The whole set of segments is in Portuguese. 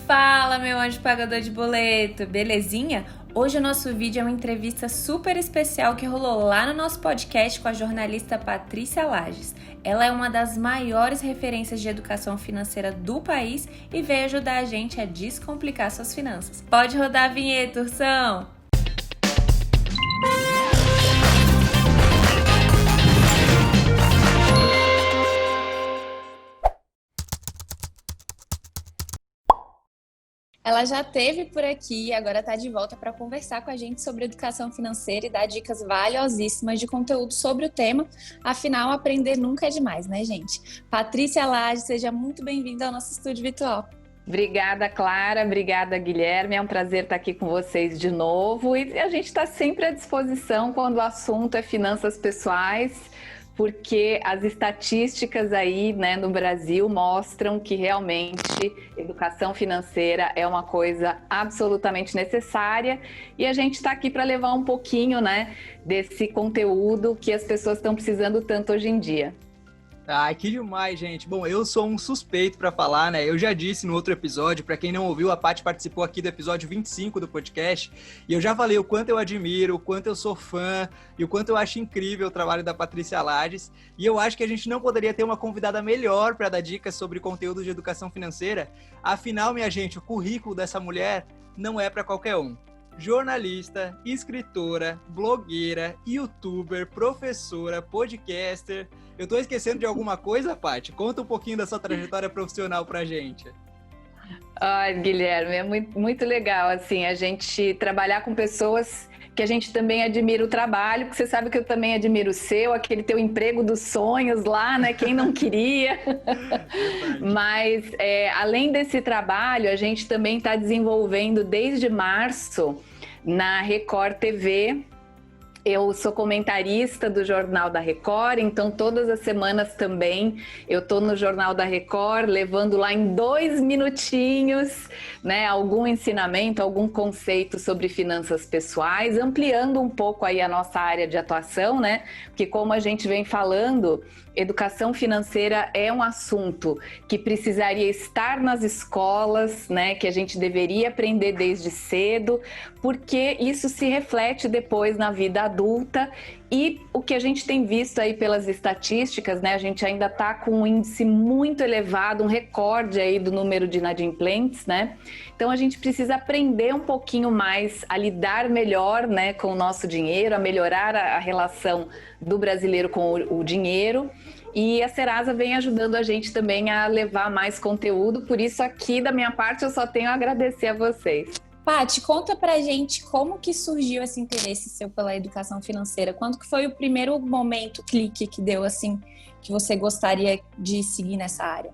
Fala, meu anjo pagador de boleto, belezinha? Hoje o nosso vídeo é uma entrevista super especial que rolou lá no nosso podcast com a jornalista Patrícia Lages. Ela é uma das maiores referências de educação financeira do país e veio ajudar a gente a descomplicar suas finanças. Pode rodar a vinheta, Ursão! Ela já esteve por aqui e agora está de volta para conversar com a gente sobre educação financeira e dar dicas valiosíssimas de conteúdo sobre o tema. Afinal, aprender nunca é demais, né, gente? Patrícia Lages, seja muito bem-vinda ao nosso estúdio virtual. Obrigada, Clara. Obrigada, Guilherme. É um prazer estar aqui com vocês de novo. E a gente está sempre à disposição quando o assunto é finanças pessoais, porque as estatísticas aí, né, no Brasil mostram que realmente educação financeira é uma coisa absolutamente necessária e a gente está aqui para levar um pouquinho, né, desse conteúdo que as pessoas estão precisando tanto hoje em dia. Ah, que demais, gente. Bom, eu sou um suspeito para falar, né? Eu já disse no outro episódio, para quem não ouviu, a Paty participou aqui do episódio 25 do podcast, e eu já falei o quanto eu admiro, o quanto eu sou fã e o quanto eu acho incrível o trabalho da Patrícia Lages. E eu acho que a gente não poderia ter uma convidada melhor para dar dicas sobre conteúdo de educação financeira. Afinal, minha gente, o currículo dessa mulher não é para qualquer um. Jornalista, escritora, blogueira, youtuber, professora, podcaster. Eu tô esquecendo de alguma coisa, Paty? Conta um pouquinho da sua trajetória profissional pra gente. Guilherme, é muito legal, assim, a gente trabalhar com pessoas que a gente também admira o trabalho, porque você sabe que eu também admiro o seu, aquele teu emprego dos sonhos lá, né? Quem não queria? Mas, além desse trabalho, a gente também está desenvolvendo desde março na Record TV. Eu sou comentarista do Jornal da Record, então todas as semanas também eu estou no Jornal da Record, levando lá em 2 minutinhos, né, algum ensinamento, algum conceito sobre finanças pessoais, ampliando um pouco aí a nossa área de atuação, né? Porque como a gente vem falando, educação financeira é um assunto que precisaria estar nas escolas, né, que a gente deveria aprender desde cedo, porque isso se reflete depois na vida adulta. E o que a gente tem visto aí pelas estatísticas, né, a gente ainda está com um índice muito elevado, um recorde aí do número de inadimplentes, né? Então a gente precisa aprender um pouquinho mais a lidar melhor, né, com o nosso dinheiro, a melhorar a relação do brasileiro com o dinheiro. E a Serasa vem ajudando a gente também a levar mais conteúdo, por isso aqui da minha parte eu só tenho a agradecer a vocês. Paty, conta pra gente como que surgiu esse interesse seu pela educação financeira. Quando que foi o primeiro momento, clique que deu assim, que você gostaria de seguir nessa área?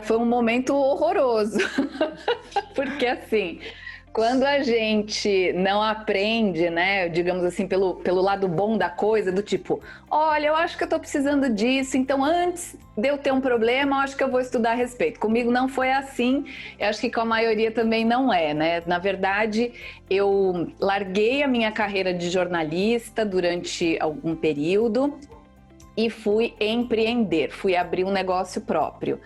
Foi um momento horroroso, porque assim, quando a gente não aprende, né, digamos assim, pelo lado bom da coisa, do tipo, olha, eu acho que eu tô precisando disso, então antes de eu ter um problema, eu acho que eu vou estudar a respeito. Comigo não foi assim, eu acho que com a maioria também não é, né? Na verdade, eu larguei a minha carreira de jornalista durante algum período e fui empreender, fui abrir um negócio próprio.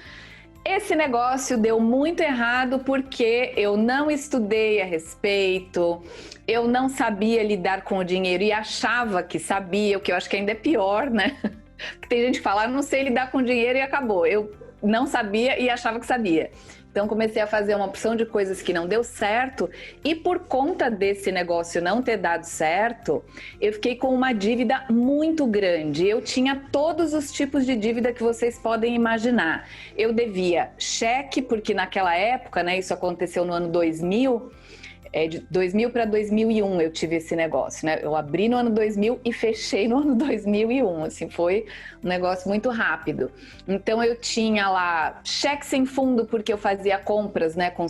Esse negócio deu muito errado porque eu não estudei a respeito, eu não sabia lidar com o dinheiro e achava que sabia, o que eu acho que ainda é pior, né? Porque tem gente que fala, não sei lidar com dinheiro e acabou. Eu não sabia e achava que sabia. Então comecei a fazer uma opção de coisas que não deu certo e por conta desse negócio não ter dado certo, eu fiquei com uma dívida muito grande. Eu tinha todos os tipos de dívida que vocês podem imaginar. Eu devia cheque, porque naquela época, né, isso aconteceu no ano 2000, de 2000 para 2001 eu tive esse negócio, né? Eu abri no ano 2000 e fechei no ano 2001, assim, foi um negócio muito rápido. Então eu tinha lá cheque sem fundo porque eu fazia compras, né, com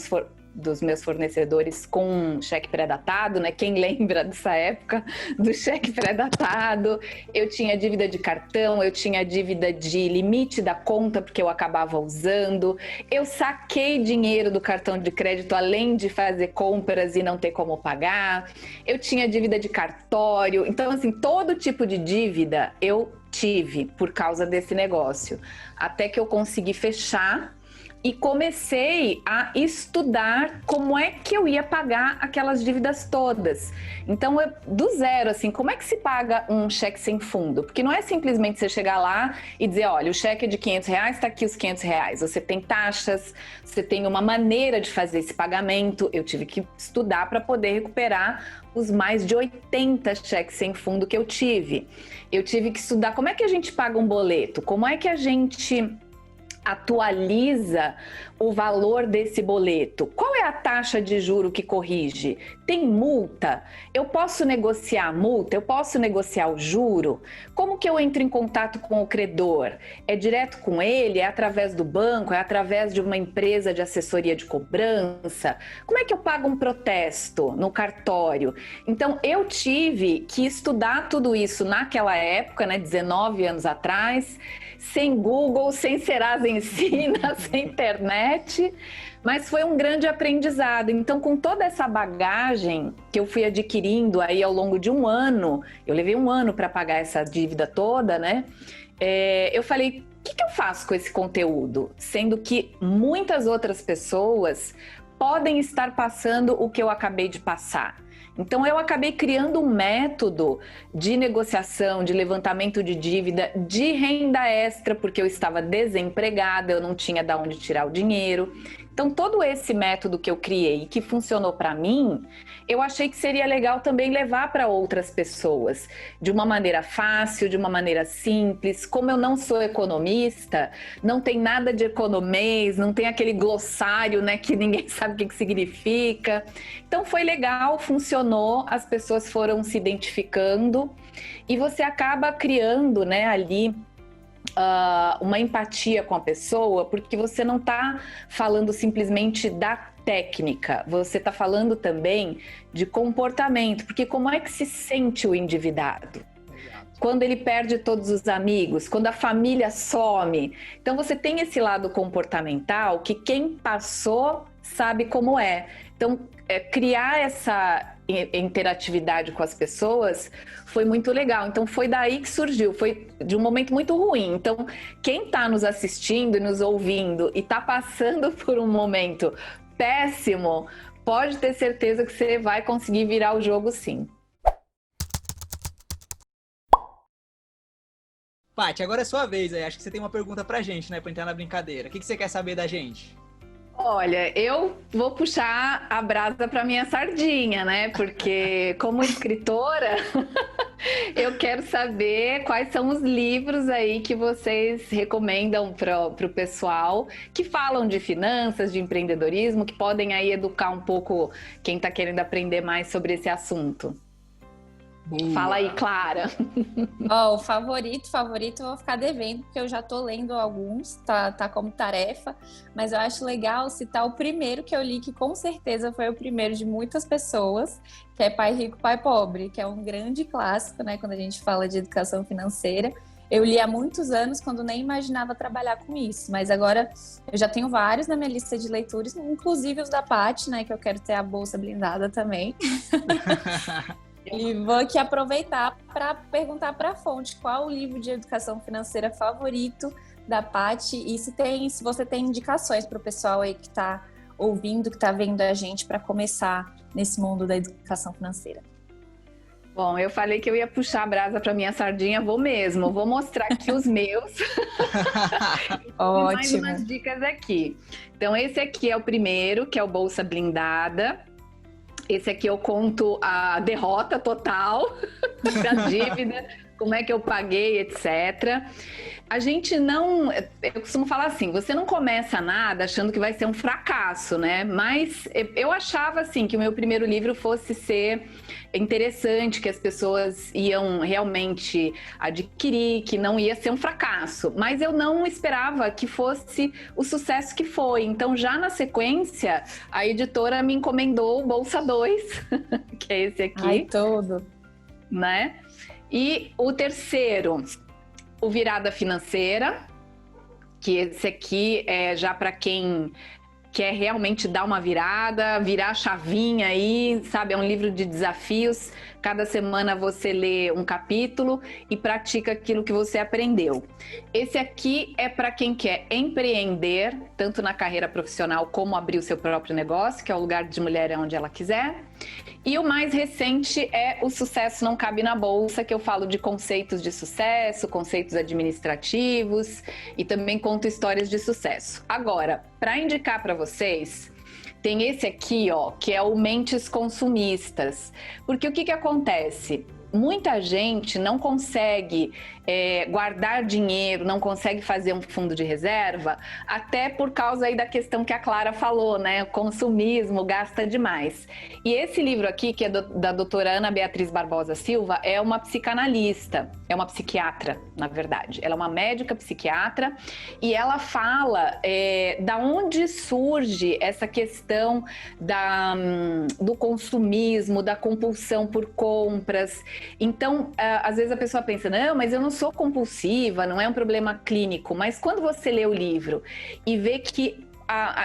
dos meus fornecedores com cheque pré-datado, né? Quem lembra dessa época do cheque pré-datado? Eu tinha dívida de cartão, eu tinha dívida de limite da conta porque eu acabava usando. Eu saquei dinheiro do cartão de crédito além de fazer compras e não ter como pagar. Eu tinha dívida de cartório. Então, assim, todo tipo de dívida eu tive por causa desse negócio. Até que eu consegui fechar. e comecei a estudar como é que eu ia pagar aquelas dívidas todas. Então, do zero, assim, como é que se paga um cheque sem fundo? Porque não é simplesmente você chegar lá e dizer, olha, o cheque é de R$500, está aqui os R$500. Você tem taxas, você tem uma maneira de fazer esse pagamento. Eu tive que estudar para poder recuperar os mais de 80 cheques sem fundo que eu tive. Eu tive que estudar como é que a gente paga um boleto, como é que a gente atualiza o valor desse boleto. Qual é a taxa de juro que corrige? Tem multa? Eu posso negociar a multa? Eu posso negociar o juro? Como que eu entro em contato com o credor? É direto com ele? É através do banco? É através de uma empresa de assessoria de cobrança? Como é que eu pago um protesto no cartório? Então, eu tive que estudar tudo isso naquela época, né, 19 anos atrás, sem Google, sem Serasa Ensina, sem internet, mas foi um grande aprendizado. Então, com toda essa bagagem que eu fui adquirindo aí ao longo de um ano, eu levei um ano para pagar essa dívida toda, né? Eu falei, o que eu faço com esse conteúdo? Sendo que muitas outras pessoas podem estar passando o que eu acabei de passar. Então, eu acabei criando um método de negociação, de levantamento de dívida, de renda extra, porque eu estava desempregada, eu não tinha de onde tirar o dinheiro. Então, todo esse método que eu criei, que funcionou para mim, eu achei que seria legal também levar para outras pessoas, de uma maneira fácil, de uma maneira simples. Como eu não sou economista, não tem nada de economês, não tem aquele glossário, né, que ninguém sabe o que significa. Então, foi legal, funcionou, as pessoas foram se identificando e você acaba criando, né, ali uma empatia com a pessoa, porque você não está falando simplesmente da técnica, você está falando também de comportamento, porque como é que se sente o endividado? Quando ele perde todos os amigos, quando a família some. Então você tem esse lado comportamental que quem passou sabe como é. Então, criar essa interatividade com as pessoas foi muito legal. Então foi daí que surgiu, foi de um momento muito ruim. Então quem está nos assistindo e nos ouvindo e está passando por um momento péssimo, pode ter certeza que você vai conseguir virar o jogo sim. Paty, agora é sua vez aí. Acho que você tem uma pergunta pra gente, né? Pra entrar na brincadeira. O que você quer saber da gente? Olha, eu vou puxar a brasa para minha sardinha, né? Porque como escritora, eu quero saber quais são os livros aí que vocês recomendam para o pessoal que falam de finanças, de empreendedorismo, que podem aí educar um pouco quem está querendo aprender mais sobre esse assunto. Boa. Fala aí, Clara. O favorito eu vou ficar devendo, porque eu já tô lendo alguns, tá como tarefa, mas eu acho legal citar o primeiro que eu li, que com certeza foi o primeiro de muitas pessoas, que é Pai Rico, Pai Pobre, que é um grande clássico, né, quando a gente fala de educação financeira. Eu li há muitos anos, quando nem imaginava trabalhar com isso, mas agora eu já tenho vários na minha lista de leituras, inclusive os da Paty, né, que eu quero ter a bolsa blindada também. E vou aqui aproveitar para perguntar para a fonte qual o livro de educação financeira favorito da Paty e se você tem indicações para o pessoal aí que está ouvindo, que está vendo a gente para começar nesse mundo da educação financeira. Bom, eu falei que eu ia puxar a brasa para minha sardinha, vou mesmo. Vou mostrar aqui os meus. Ótimo. Mais umas dicas aqui. Então, esse aqui é o primeiro, que é o Bolsa Blindada. Esse aqui eu conto a derrota total da dívida, como é que eu paguei, etc. A gente não... Eu costumo falar assim, você não começa nada achando que vai ser um fracasso, né? Mas eu achava, assim, que o meu primeiro livro fosse ser interessante, que as pessoas iam realmente adquirir, que não ia ser um fracasso. Mas eu não esperava que fosse o sucesso que foi. Então, já na sequência, a editora me encomendou o Bolsa 2, que é esse aqui. Ai, todo. Né? E o terceiro, o Virada Financeira, que esse aqui é já para quem quer realmente dar uma virada, virar a chavinha aí, sabe? É um livro de desafios. Cada semana você lê um capítulo e pratica aquilo que você aprendeu. Esse aqui é para quem quer empreender, tanto na carreira profissional como abrir o seu próprio negócio, que é o lugar de mulher é onde ela quiser. E o mais recente é O Sucesso Não Cabe na Bolsa, que eu falo de conceitos de sucesso, conceitos administrativos e também conto histórias de sucesso. Agora, para indicar para vocês, tem esse aqui, ó, que é o Mentes Consumistas. Porque o que acontece? Muita gente não consegue guardar dinheiro, não consegue fazer um fundo de reserva, até por causa aí da questão que a Clara falou, né? O consumismo, gasta demais. E esse livro aqui, que é da doutora Ana Beatriz Barbosa Silva, é uma psicanalista, é uma psiquiatra, na verdade. Ela é uma médica psiquiatra e ela fala da onde surge essa questão do consumismo, da compulsão por compras. Então, às vezes a pessoa pensa, não, mas eu não sou compulsiva, não é um problema clínico. Mas quando você lê o livro e vê que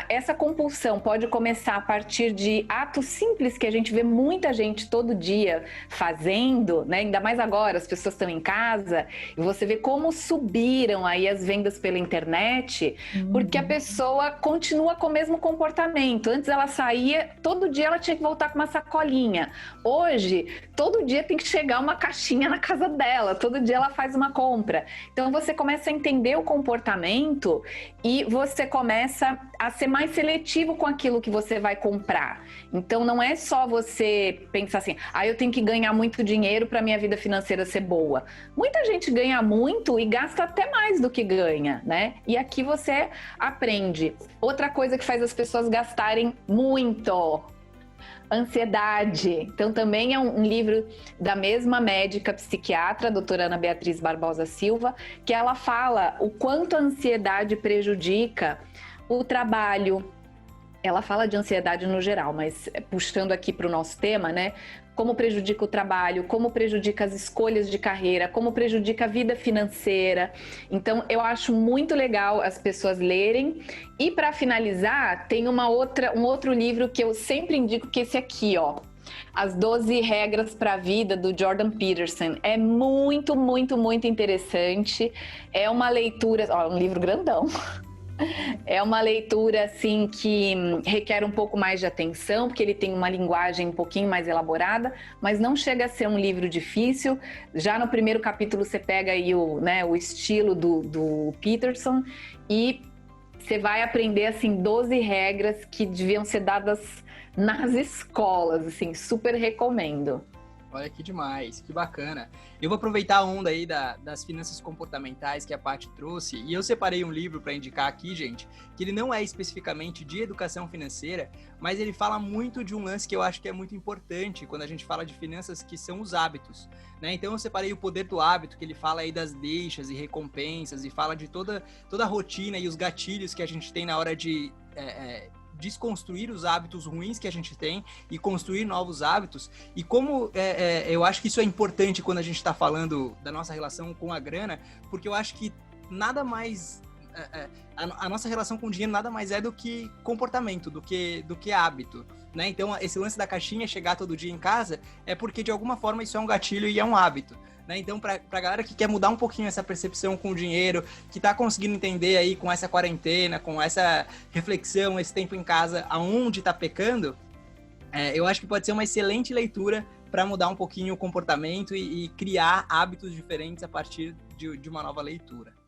essa compulsão pode começar a partir de atos simples que a gente vê muita gente todo dia fazendo, né? Ainda mais agora, as pessoas estão em casa, e você vê como subiram aí as vendas pela internet, porque a pessoa continua com o mesmo comportamento. Antes ela saía, todo dia ela tinha que voltar com uma sacolinha. Hoje, todo dia tem que chegar uma caixinha na casa dela, todo dia ela faz uma compra. Então você começa a entender o comportamento e você começa a ser mais seletivo com aquilo que você vai comprar. Então não é só você pensar assim, eu tenho que ganhar muito dinheiro para minha vida financeira ser boa. Muita gente ganha muito e gasta até mais do que ganha, né? E aqui você aprende. Outra coisa que faz as pessoas gastarem muito: ansiedade. Então também é um livro da mesma médica psiquiatra, a doutora Ana Beatriz Barbosa Silva, que ela fala o quanto a ansiedade prejudica o trabalho. Ela fala de ansiedade no geral, mas puxando aqui para o nosso tema, né? Como prejudica o trabalho, como prejudica as escolhas de carreira, como prejudica a vida financeira. Então, eu acho muito legal as pessoas lerem. E para finalizar, tem um outro livro que eu sempre indico, que é esse aqui, ó. As 12 Regras para a Vida, do Jordan Peterson. É muito, muito, muito interessante. É uma leitura, um livro grandão. É uma leitura, assim, que requer um pouco mais de atenção, porque ele tem uma linguagem um pouquinho mais elaborada, mas não chega a ser um livro difícil. Já no primeiro capítulo você pega aí o estilo do Peterson e você vai aprender, assim, 12 regras que deviam ser dadas nas escolas, assim, super recomendo. Olha que demais, que bacana. Eu vou aproveitar a onda aí das finanças comportamentais que a Paty trouxe, e eu separei um livro para indicar aqui, gente, que ele não é especificamente de educação financeira, mas ele fala muito de um lance que eu acho que é muito importante quando a gente fala de finanças, que são os hábitos, né? Então eu separei O Poder do Hábito, que ele fala aí das deixas e recompensas, e fala de toda a rotina e os gatilhos que a gente tem na hora de desconstruir os hábitos ruins que a gente tem e construir novos hábitos. E como eu acho que isso é importante quando a gente está falando da nossa relação com a grana, porque eu acho que nada mais... a nossa relação com o dinheiro nada mais é do que comportamento, do que hábito, né? Então, esse lance da caixinha chegar todo dia em casa é porque, de alguma forma, isso é um gatilho e é um hábito, né? Então, pra galera que quer mudar um pouquinho essa percepção com o dinheiro, que tá conseguindo entender aí com essa quarentena, com essa reflexão, esse tempo em casa, aonde tá pecando, eu acho que pode ser uma excelente leitura para mudar um pouquinho o comportamento e criar hábitos diferentes a partir de uma nova leitura.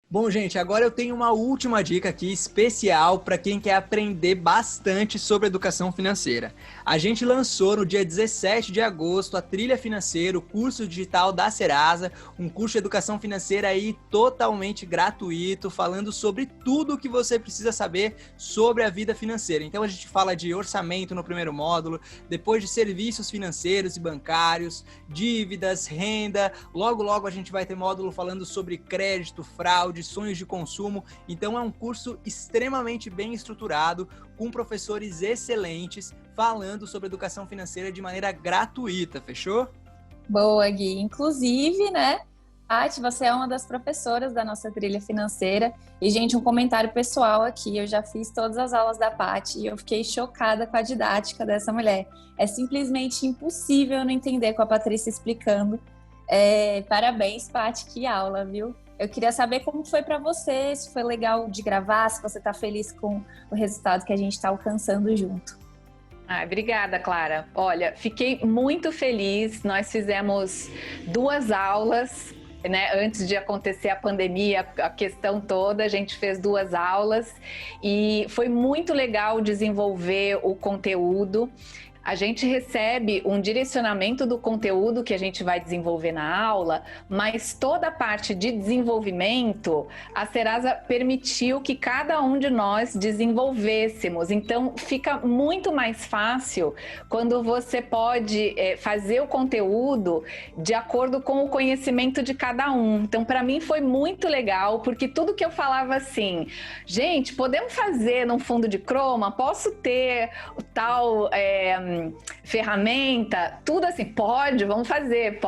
Bom, gente, agora eu tenho uma última dica aqui especial para quem quer aprender bastante sobre educação financeira. A gente lançou no dia 17 de agosto a Trilha Financeira, o curso digital da Serasa, um curso de educação financeira aí totalmente gratuito, falando sobre tudo o que você precisa saber sobre a vida financeira. Então a gente fala de orçamento no primeiro módulo, depois de serviços financeiros e bancários, dívidas, renda, logo a gente vai ter módulo falando sobre crédito, fraude, sonhos de consumo. Então é um curso extremamente bem estruturado, com professores excelentes, falando sobre educação financeira de maneira gratuita, fechou? Boa, Gui. Inclusive, né, Paty, você é uma das professoras da nossa trilha financeira. E, gente, um comentário pessoal aqui. Eu já fiz todas as aulas da Paty e eu fiquei chocada com a didática dessa mulher. É simplesmente impossível não entender com a Patrícia explicando. Parabéns, Paty, que aula, viu? Eu queria saber como foi para você, se foi legal de gravar, se você está feliz com o resultado que a gente está alcançando junto. Obrigada, Clara. Olha, fiquei muito feliz. Nós fizemos 2 aulas, né? Antes de acontecer a pandemia, a questão toda, a gente fez 2 aulas e foi muito legal desenvolver o conteúdo. A gente recebe um direcionamento do conteúdo que a gente vai desenvolver na aula, mas toda a parte de desenvolvimento, a Serasa permitiu que cada um de nós desenvolvêssemos. Então, fica muito mais fácil quando você pode fazer o conteúdo de acordo com o conhecimento de cada um. Então, para mim foi muito legal, porque tudo que eu falava assim, gente, podemos fazer num fundo de croma? Posso ter o tal... ferramenta, tudo assim, vamos fazer.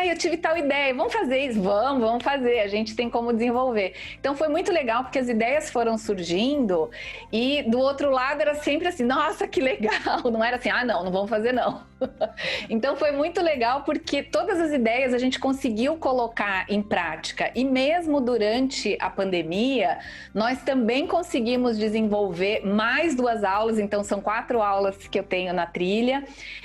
Eu tive tal ideia, vamos fazer isso, vamos fazer, a gente tem como desenvolver. Então foi muito legal, porque as ideias foram surgindo e do outro lado era sempre assim, nossa, que legal, não era assim, não vamos fazer não. Então foi muito legal, porque todas as ideias a gente conseguiu colocar em prática e mesmo durante a pandemia, nós também conseguimos desenvolver mais 2 aulas, então são 4 aulas que eu tenho na trilha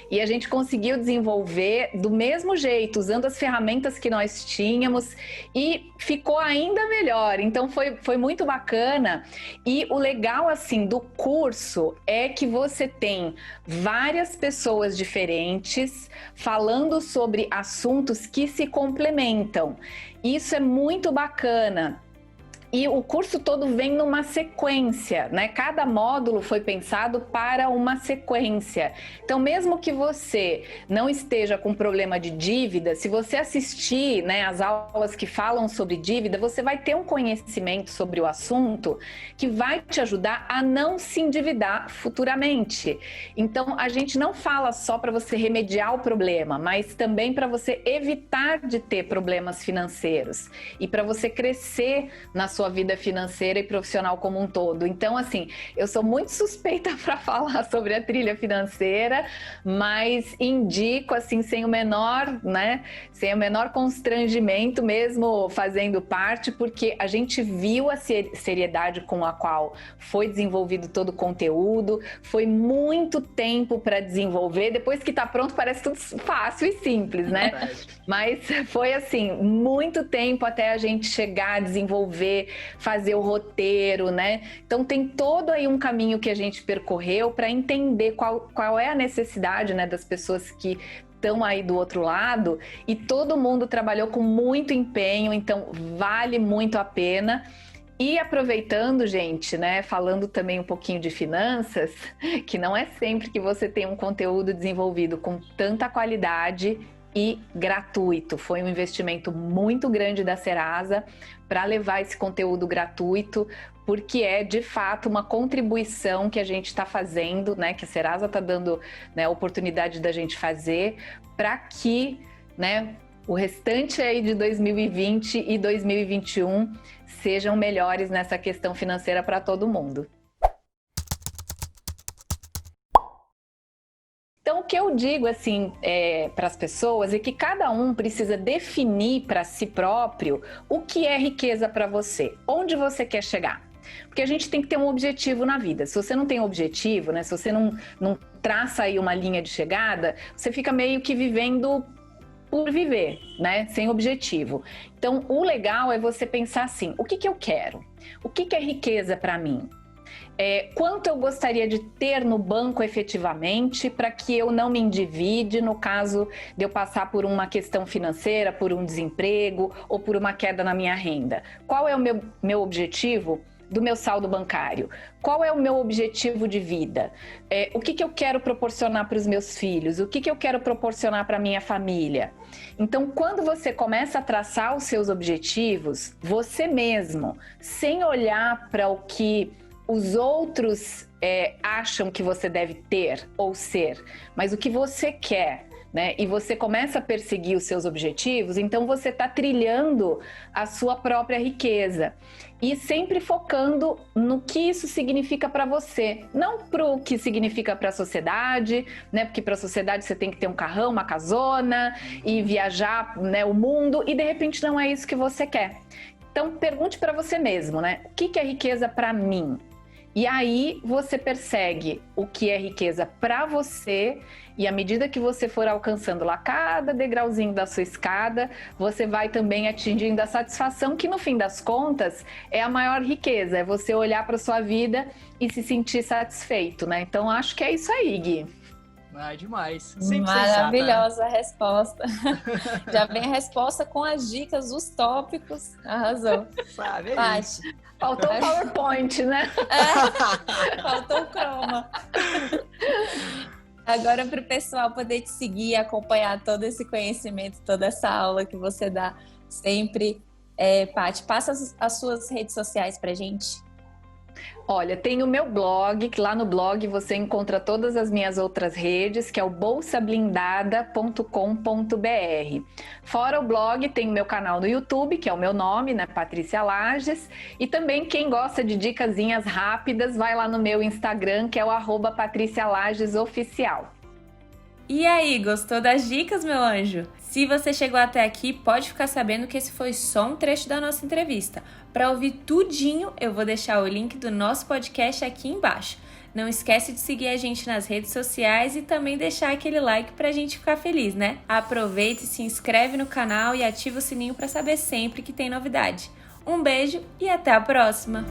e a gente conseguiu desenvolver do mesmo jeito, usando as ferramentas que nós tínhamos e ficou ainda melhor. Então foi muito bacana e o legal assim do curso é que você tem várias pessoas diferentes falando sobre assuntos que se complementam. Isso é muito bacana. E o curso todo vem numa sequência, né? Cada módulo foi pensado para uma sequência. Então, mesmo que você não esteja com problema de dívida, se você assistir, né, as aulas que falam sobre dívida, você vai ter um conhecimento sobre o assunto que vai te ajudar a não se endividar futuramente. Então, a gente não fala só para você remediar o problema, mas também para você evitar de ter problemas financeiros e para você crescer na sua vida financeira e profissional como um todo. Então, assim, eu sou muito suspeita para falar sobre a trilha financeira, mas indico, assim, sem o menor constrangimento, mesmo fazendo parte, porque a gente viu a seriedade com a qual foi desenvolvido todo o conteúdo, foi muito tempo para desenvolver, depois que está pronto parece tudo fácil e simples, né? Mas foi, assim, muito tempo até a gente chegar a desenvolver, fazer o roteiro, né? Então tem todo aí um caminho que a gente percorreu para entender qual é a necessidade, né, das pessoas que estão aí do outro lado, e todo mundo trabalhou com muito empenho, então vale muito a pena. E aproveitando, gente, né, falando também um pouquinho de finanças, que não é sempre que você tem um conteúdo desenvolvido com tanta qualidade e gratuito. Foi um investimento muito grande da Serasa para levar esse conteúdo gratuito, porque é de fato uma contribuição que a gente está fazendo, né, que a Serasa está dando, né, a oportunidade da gente fazer para que, né, o restante aí de 2020 e 2021 sejam melhores nessa questão financeira para todo mundo. Então, o que eu digo assim para as pessoas é que cada um precisa definir para si próprio o que é riqueza para você, onde você quer chegar. Porque a gente tem que ter um objetivo na vida. Se você não tem objetivo, né, se você não traça aí uma linha de chegada, você fica meio que vivendo por viver, né, sem objetivo. Então, o legal é você pensar assim, o que eu quero? O que é riqueza para mim? Quanto eu gostaria de ter no banco efetivamente para que eu não me endivide no caso de eu passar por uma questão financeira, por um desemprego ou por uma queda na minha renda? Qual é o meu objetivo do meu saldo bancário? Qual é o meu objetivo de vida? O que eu quero proporcionar para os meus filhos? O que eu quero proporcionar para a minha família? Então, quando você começa a traçar os seus objetivos, você mesmo, sem olhar para o que os outros acham que você deve ter ou ser, mas o que você quer, né? E você começa a perseguir os seus objetivos, então você está trilhando a sua própria riqueza. E sempre focando no que isso significa para você, não para o que significa para a sociedade, né? Porque para a sociedade você tem que ter um carrão, uma casona e viajar, né, o mundo, e de repente não é isso que você quer. Então pergunte para você mesmo, né? O que é riqueza para mim? E aí você persegue o que é riqueza para você, e à medida que você for alcançando lá cada degrauzinho da sua escada, você vai também atingindo a satisfação, que no fim das contas é a maior riqueza, é você olhar para sua vida e se sentir satisfeito, né? Então acho que é isso aí, Gui. Ah, demais. Sempre Maravilhosa a resposta. Já vem a resposta com as dicas, os tópicos. Arrasou. Sabe, Paty. Faltou o PowerPoint, né? Faltou o croma. Agora, para o pessoal poder te seguir, acompanhar todo esse conhecimento, toda essa aula que você dá sempre, Paty, passa as suas redes sociais para gente. Olha, tem o meu blog, que lá no blog você encontra todas as minhas outras redes, que é o bolsablindada.com.br. Fora o blog, tem o meu canal no YouTube, que é o meu nome, né, Patrícia Lages. E também quem gosta de dicasinhas rápidas, vai lá no meu Instagram, que é o @PatriciaLagesOficial. E aí, gostou das dicas, meu anjo? Se você chegou até aqui, pode ficar sabendo que esse foi só um trecho da nossa entrevista. Para ouvir tudinho, eu vou deixar o link do nosso podcast aqui embaixo. Não esquece de seguir a gente nas redes sociais e também deixar aquele like pra gente ficar feliz, né? Aproveita e se inscreve no canal e ativa o sininho para saber sempre que tem novidade. Um beijo e até a próxima!